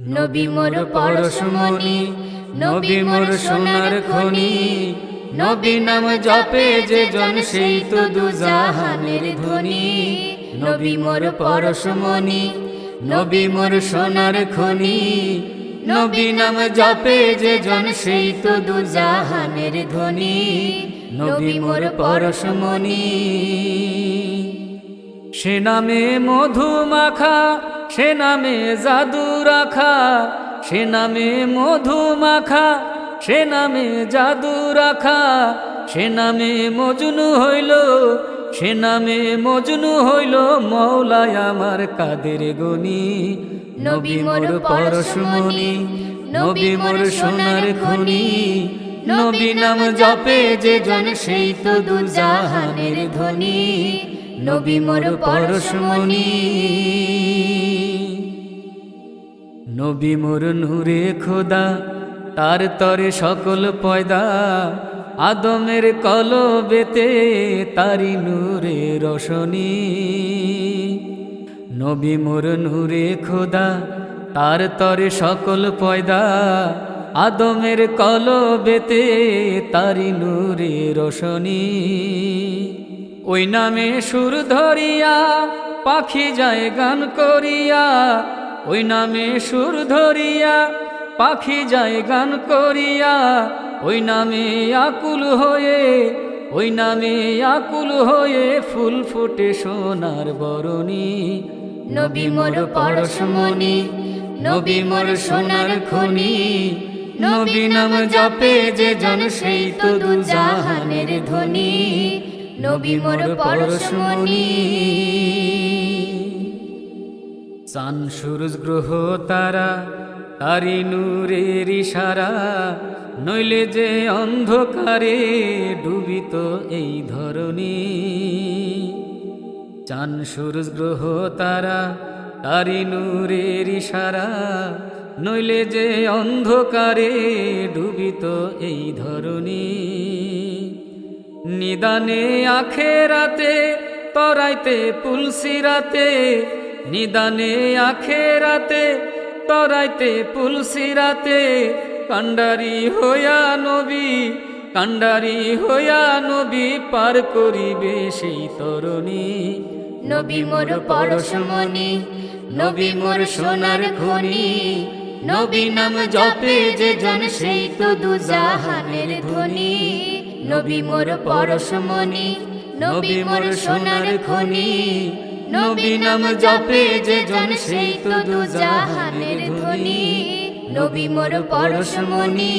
নবী মোর পরশমণি, নবী মোর সোনার খনি। নবী নাম জপে যে জন সেই তো দুজাহানের ধনী। নবী মোর পরশমণি, নবী মোর সোনার খনি। নবী নাম জপে যে জন সেই তো দুজাহানের ধনী। নবী মোর পরশমণি। সে নামে মধু মাখা, সে নামে জাদু রাখা। সে নামে মধু মাখা, সে নামে জাদু রাখা। সে নামে মজনু হইল, সে নামে মজনু হইল মওলায় আমার কাদের গনি। নবী মোর পরশমণি, নবী মোর সোনার খনি। নবী নাম জপে যে জন সেই তো দুজাহানের ধনী। নবী মোর পরশমণি। নবী মোর নূরে খোদা, তার তরে সকল পয়দা। আদমের কলবেতে তারি নূরে রোশনী। নবী মোর নূরে খোদা, তার তরে সকল পয়দা। আদমের কলবেতে তারি নূরে রোশনী। ওই নামে সুর ধরিয়া পাখি যায় গান করিয়া। ওই নামে সুর ধরিয়া পাখি যায় গান করিয়া। ওই নামে আকুল হয়ে, ওই নামে আকুল হয়ে ফুল ফুটে সোনার বরণী। নবী মোর পরশমণি, নবী মোর সোনার খনি। নবী নাম জপে যে জন সেই তো দুজাহানের ধনী। নবী মোর পরশমণি। চান সূরজ গ্রহ তারা, তারি নূরের ইশারা। নইলে যে অন্ধকারে ডুবিত এই ধরণী। চান সূরজ গ্রহ তারা, তারি নূরের ইশারা। নইলে যে অন্ধকারে ডুবিত এই ধরণী। নিদানে আখেরাতে তরাইতে পুলসিরাতে। নিদানে আখেরাতে তরাইতে পুলসিরাতে। কান্ডারি হইয়া নবী, কান্ডারি হইয়া নবী পার করিবে সেই তরণী। নবী মোর পরশমণি, নবী মোর সোনার খনি। নবী নাম জপে যে জন সেই তো দুজাহানের ধনী। নবী মোর পরশমণি, নবী মোর সোনার খনি। নবী নাম জপে যে জন সেই তো দুজাহানের ধনী। নবী মোর পরশমণি।